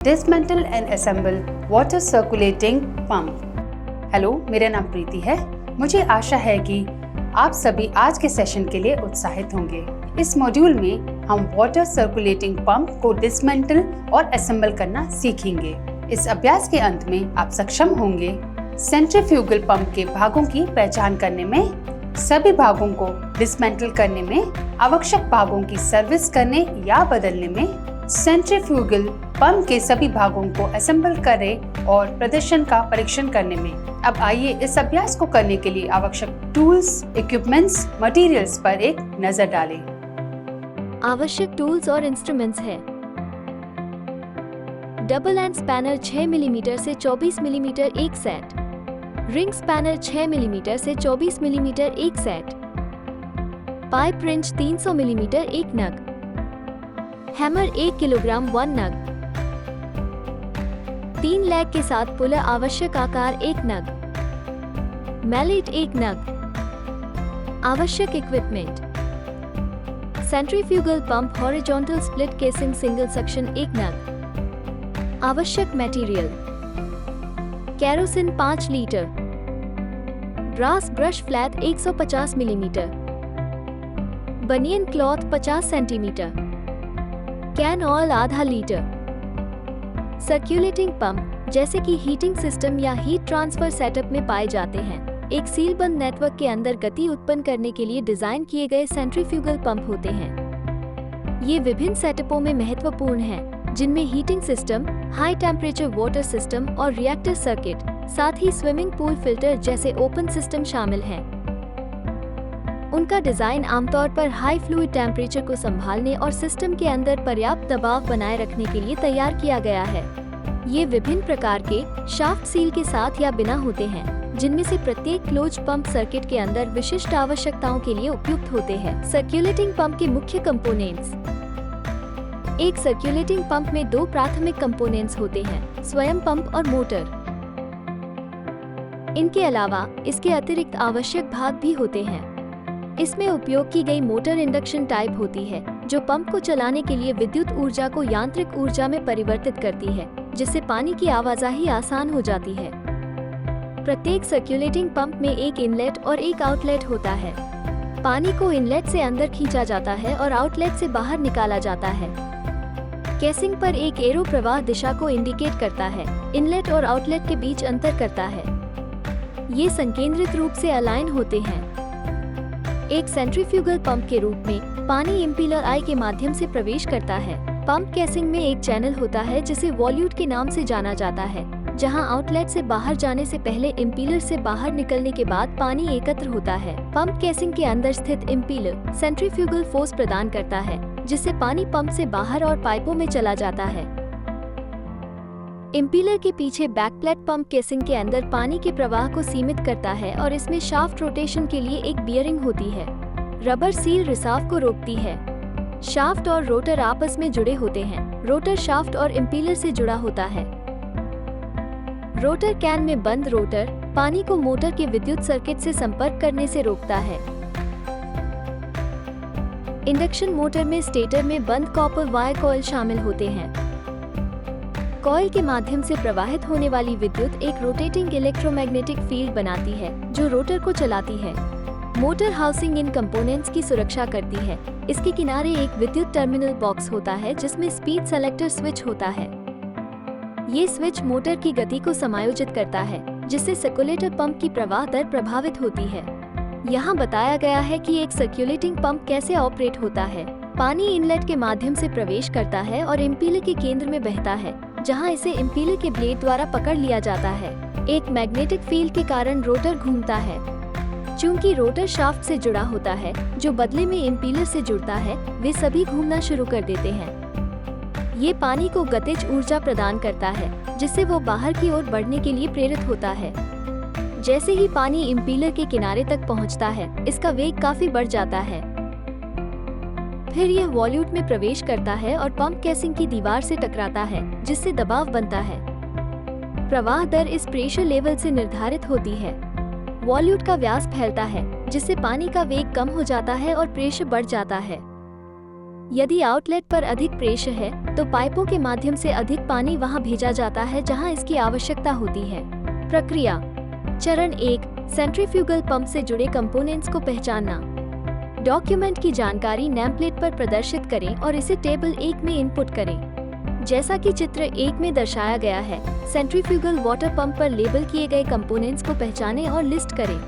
Dismantle and assemble water circulating pump. Hello, मेरा नाम प्रीति है। मुझे आशा है कि आप सभी आज के सेशन के लिए उत्साहित होंगे। इस मॉड्यूल में हम वाटर सर्कुलेटिंग पंप को डिसमेंटल और असेंबल करना सीखेंगे। इस अभ्यास के अंत में आप सक्षम होंगे सेंट्रीफ्यूगल पंप के भागों की पहचान करने में, सभी भागों को डिसमेंटल करने में, आवश्यक भागों की सर्विस करने या बदलने में, सेंट्रीफ्यूगल पंप के सभी भागों को असेंबल करें और प्रदर्शन का परीक्षण करने में। अब आइए इस अभ्यास को करने के लिए आवश्यक टूल्स, इक्विपमेंट्स, मटेरियल्स पर एक नजर डालें। आवश्यक टूल्स और इंस्ट्रूमेंट्स हैं। डबल एंड स्पैनर 6 मिलीमीटर से 24 मिलीमीटर एक सेट, रिंग स्पैनर 6 मिलीमीटर से 24 मिलीमीटर एक सेट, पाइप रिंच 300 मिलीमीटर एक नग, हैमर 1 किलोग्राम 1 नग, 3 लैग के साथ पुलर आवश्यक आकार 1 नग, मैलेट 1 नग। आवश्यक equipment: centrifugal pump horizontal split casing single suction 1 नग। आवश्यक material: kerosene 5 litre, brass brush flat 150 millimetre, banian cloth 50 centimetre, can oil आधा लीटर। सर्कुलेटिंग पंप जैसे कि हीटिंग सिस्टम या हीट ट्रांसफर सेटअप में पाए जाते हैं, एक सीलबंद नेटवर्क के अंदर गति उत्पन्न करने के लिए डिजाइन किए गए सेंट्रीफ्यूगल पंप होते हैं। ये विभिन्न सेटअपों में महत्वपूर्ण हैं, जिनमें heating system, high temperature water system और रिएक्टर सर्किट, साथ ही स्विमिंग पूल फिल्टर जैसे ओपन सिस्टम शामिल हैं। उनका डिजाइन आमतौर पर हाई फ्लूइड टेम्परेचर को संभालने और सिस्टम के अंदर पर्याप्त दबाव बनाए रखने के लिए तैयार किया गया है। ये विभिन्न प्रकार के शाफ्ट सील के साथ या बिना होते हैं, जिनमें से प्रत्येक क्लोज पंप सर्किट के अंदर विशिष्ट आवश्यकताओं के लिए उपयुक्त होते हैं। सर्कुलेटिंग पंप के मुख्य कंपोनेंट्स: एक सर्कुलेटिंग पंप में 2 प्राथमिक कंपोनेंट्स होते हैं, स्वयं पंप और मोटर। इनके अलावा इसके अतिरिक्त आवश्यक भाग भी होते हैं। इसमें उपयोग की गई मोटर इंडक्शन टाइप होती है, जो पंप को चलाने के लिए विद्युत ऊर्जा को यांत्रिक ऊर्जा में परिवर्तित करती है, जिससे पानी की आवाजाही आसान हो जाती है। प्रत्येक सर्कुलेटिंग पंप में एक इनलेट और एक आउटलेट होता है। पानी को इनलेट से अंदर खींचा जाता है और आउटलेट से बाहर निकाला जाता है। केसिंग पर एक एरो प्रवाह दिशा को इंडिकेट करता है, इनलेट और आउटलेट के बीच अंतर करता है। ये संकेंद्रित रूप से अलाइन होते हैं। एक सेंट्रीफ्यूगल पंप के रूप में पानी इम्पीलर आई के माध्यम से प्रवेश करता है। पंप केसिंग में एक चैनल होता है जिसे वॉल्यूट के नाम से जाना जाता है, जहां आउटलेट से बाहर जाने से पहले इम्पीलर से बाहर निकलने के बाद पानी एकत्र होता है। पंप केसिंग के अंदर स्थित इम्पीलर सेंट्रीफ्यूगल फोर्स प्रदान करता है, जिससे पानी पंप से बाहर और पाइपों में चला जाता है। इम्पीलर के पीछे बैकप्लेट पंप केसिंग के अंदर पानी के प्रवाह को सीमित करता है और इसमें शाफ्ट रोटेशन के लिए एक बियरिंग होती है। रबर सील रिसाव को रोकती है। शाफ्ट और रोटर आपस में जुड़े होते हैं। रोटर शाफ्ट और इम्पीलर से जुड़ा होता है। रोटर कैन में बंद रोटर पानी को मोटर के विद्युत सर्किट से संपर्क करने से रोकता है। इंडक्शन मोटर में स्टेटर में बंद कॉपर वायर कॉइल शामिल होते हैं। कॉइल के माध्यम से प्रवाहित होने वाली विद्युत एक रोटेटिंग इलेक्ट्रोमैग्नेटिक फील्ड बनाती है, जो रोटर को चलाती है। मोटर हाउसिंग इन कंपोनेंट्स की सुरक्षा करती है। इसके किनारे एक विद्युत टर्मिनल बॉक्स होता है, जिसमें स्पीड सेलेक्टर स्विच होता है। ये स्विच मोटर की गति को समायोजित करता है, जिससे सर्कुलेटर पंप की प्रवाह दर प्रभावित होती है। यहाँ बताया गया है कि एक सर्कुलेटिंग पंप कैसे ऑपरेट होता है। पानी इनलेट के माध्यम से प्रवेश करता है और इम्पीलर के केंद्र में बहता है, जहां इसे इम्पीलर के ब्लेड द्वारा पकड़ लिया जाता है। एक मैग्नेटिक फील्ड के कारण रोटर घूमता है। चूंकि रोटर शाफ्ट से जुड़ा होता है, जो बदले में इम्पीलर से जुड़ता है, वे सभी घूमना शुरू कर देते हैं। ये पानी को गतिज ऊर्जा प्रदान करता है, जिससे वो बाहर की ओर बढ़ने के लिए प्रेरित होता है। जैसे ही पानी इम्पीलर के किनारे तक पहुंचता है, इसका वेग काफी बढ़ जाता है। फिर यह वॉल्यूट में प्रवेश करता है और पंप केसिंग की दीवार से टकराता है, जिससे दबाव बनता है। प्रवाह दर इस प्रेशर लेवल से निर्धारित होती है। वॉल्यूट का व्यास फैलता है, जिससे पानी का वेग कम हो जाता है और प्रेशर बढ़ जाता है। यदि आउटलेट पर अधिक प्रेशर है तो पाइपों के माध्यम से अधिक पानी वहां भेजा जाता है जहां इसकी आवश्यकता होती है। प्रक्रिया। चरण 1, सेंट्रीफ्यूगल पंप से जुड़े कंपोनेंट्स को पहचानना। डॉक्यूमेंट की जानकारी नेमप्लेट पर प्रदर्शित करें और इसे टेबल 1 में इनपुट करें। जैसा कि चित्र 1 में दर्शाया गया है, सेंट्रीफ्यूगल वाटर पंप पर लेबल किए गए कंपोनेंट्स को पहचानें और लिस्ट करें।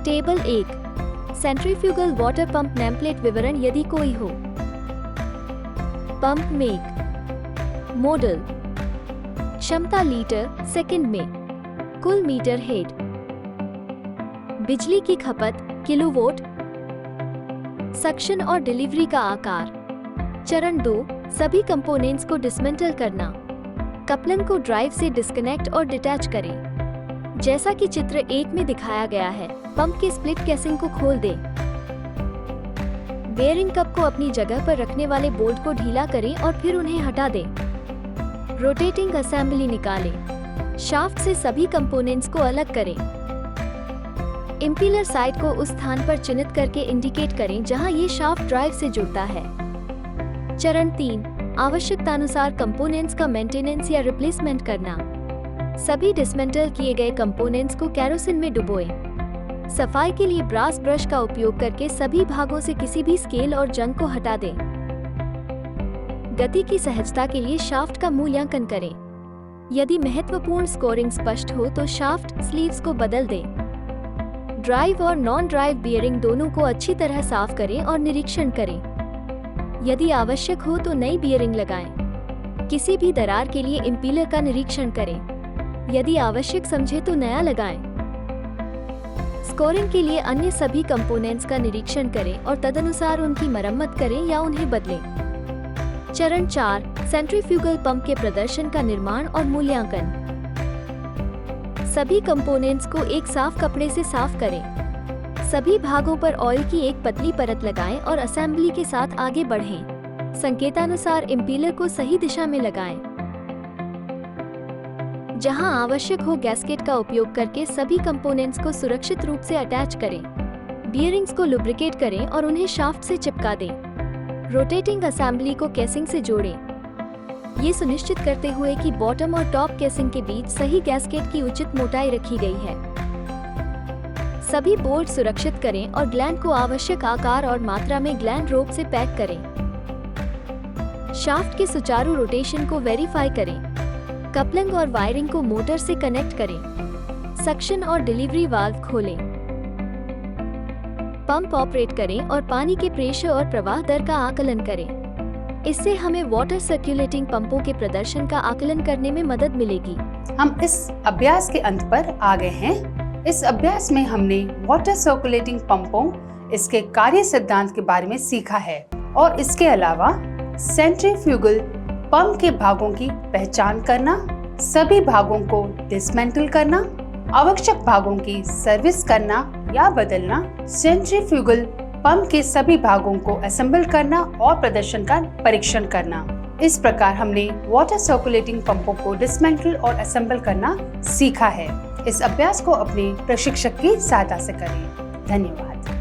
Table 1, centrifugal water pump nameplate विवरण यदि कोई हो। पंप मेक, मॉडल, क्षमता लीटर सेकंड में, कुल मीटर हेड, बिजली की खपत किलोवाट, सक्शन और डिलीवरी का आकार। चरण 2, सभी कंपोनेंट्स को डिसमेंटल करना। कपलन को ड्राइव से डिस्कनेक्ट और डिटैच करें। जैसा कि चित्र 1 में दिखाया गया है, पंप के स्प्लिट केसिंग को खोल दें। बेयरिंग कप को अपनी जगह पर रखने वाले बोल्ट को ढीला करें और फिर उन्हें हटा दें। रोटेटिंग असेंबली निकालें। शाफ्ट से सभी कंपोनेंट्स को अलग करें। इम्पीलर साइड को उस स्थान पर चिन्हित करके इंडिकेट करें जहां ये शाफ्ट ड्राइव से जुड़ता है। चरण 3, आवश्यकतानुसार कंपोनेंट्स का मेंटेनेंस या रिप्लेसमेंट करना। सभी डिसमेंटल किए गए कंपोनेंट्स को केरोसिन में डुबोएं। सफाई के लिए ब्रास ब्रश का उपयोग करके सभी भागों से किसी भी स्केल और जंग को हटा दें। गति की सहजता के लिए शाफ्ट का मूल्यांकन करें। यदि महत्वपूर्ण स्कोरिंग स्पष्ट हो तो शाफ्ट स्लीव्स को बदल दें। ड्राइव और नॉन ड्राइव बियरिंग दोनों को अच्छी तरह साफ करें और निरीक्षण करें। यदि आवश्यक हो तो नई बियरिंग लगाएं। किसी भी दरार के लिए इम्पीलर का निरीक्षण करें। यदि आवश्यक समझे तो नया लगाएं। स्कोरिंग के लिए अन्य सभी कंपोनेंट्स का निरीक्षण करें और तदनुसार उनकी मरम्मत करें या उन्हें बदलें। चरण 4, सेंट्रीफ्यूगल पंप के प्रदर्शन का निर्माण और मूल्यांकन। सभी कंपोनेंट्स को एक साफ कपड़े से साफ करें। सभी भागों पर ऑयल की एक पतली परत लगाएं और असेंबली के साथ आगे बढ़ें। संकेतानुसार इम्पीलर को सही दिशा में लगाएं। जहां आवश्यक हो गैस्केट का उपयोग करके सभी कंपोनेंट्स को सुरक्षित रूप से अटैच करें। बियरिंग्स को लुब्रिकेट करें और उन्हें शाफ्ट से चिपका दें। रोटेटिंग असेंबली को केसिंग से जोड़ें, ये सुनिश्चित करते हुए कि बॉटम और टॉप केसिंग के बीच सही गैस्केट की उचित मोटाई रखी गई है। सभी बोल्ट सुरक्षित करें और ग्लैंड को आवश्यक आकार और मात्रा में ग्लैंड रोप से पैक करें। शाफ्ट के सुचारू रोटेशन को वेरीफाई करें। कपलिंग और वायरिंग को मोटर से कनेक्ट करें। सक्शन और डिलीवरी वाल्व खोलें। पंप ऑपरेट करें और पानी के प्रेशर और प्रवाह दर का आकलन करें। इससे हमें वाटर सर्कुलेटिंग पंपों के प्रदर्शन का आकलन करने में मदद मिलेगी। हम इस अभ्यास के अंत पर आ गए हैं। इस अभ्यास में हमने वाटर सर्कुलेटिंग पंपों, इसके कार्य सिद्धांत के बारे में सीखा है और इसके अलावा सेंट्रीफ्यूगल पंप के भागों की पहचान करना, सभी भागों को डिसमेंटल करना, आवश्यक भागों की सर्विस करना या बदलना, सेंट्रीफ्यूगल पंप के सभी भागों को असेंबल करना और प्रदर्शन का परीक्षण करना। इस प्रकार हमने वाटर सर्कुलेटिंग पंपों को डिसमेंटल और असेंबल करना सीखा है। इस अभ्यास को अपने प्रशिक्षक की सहायता से करें। धन्यवाद।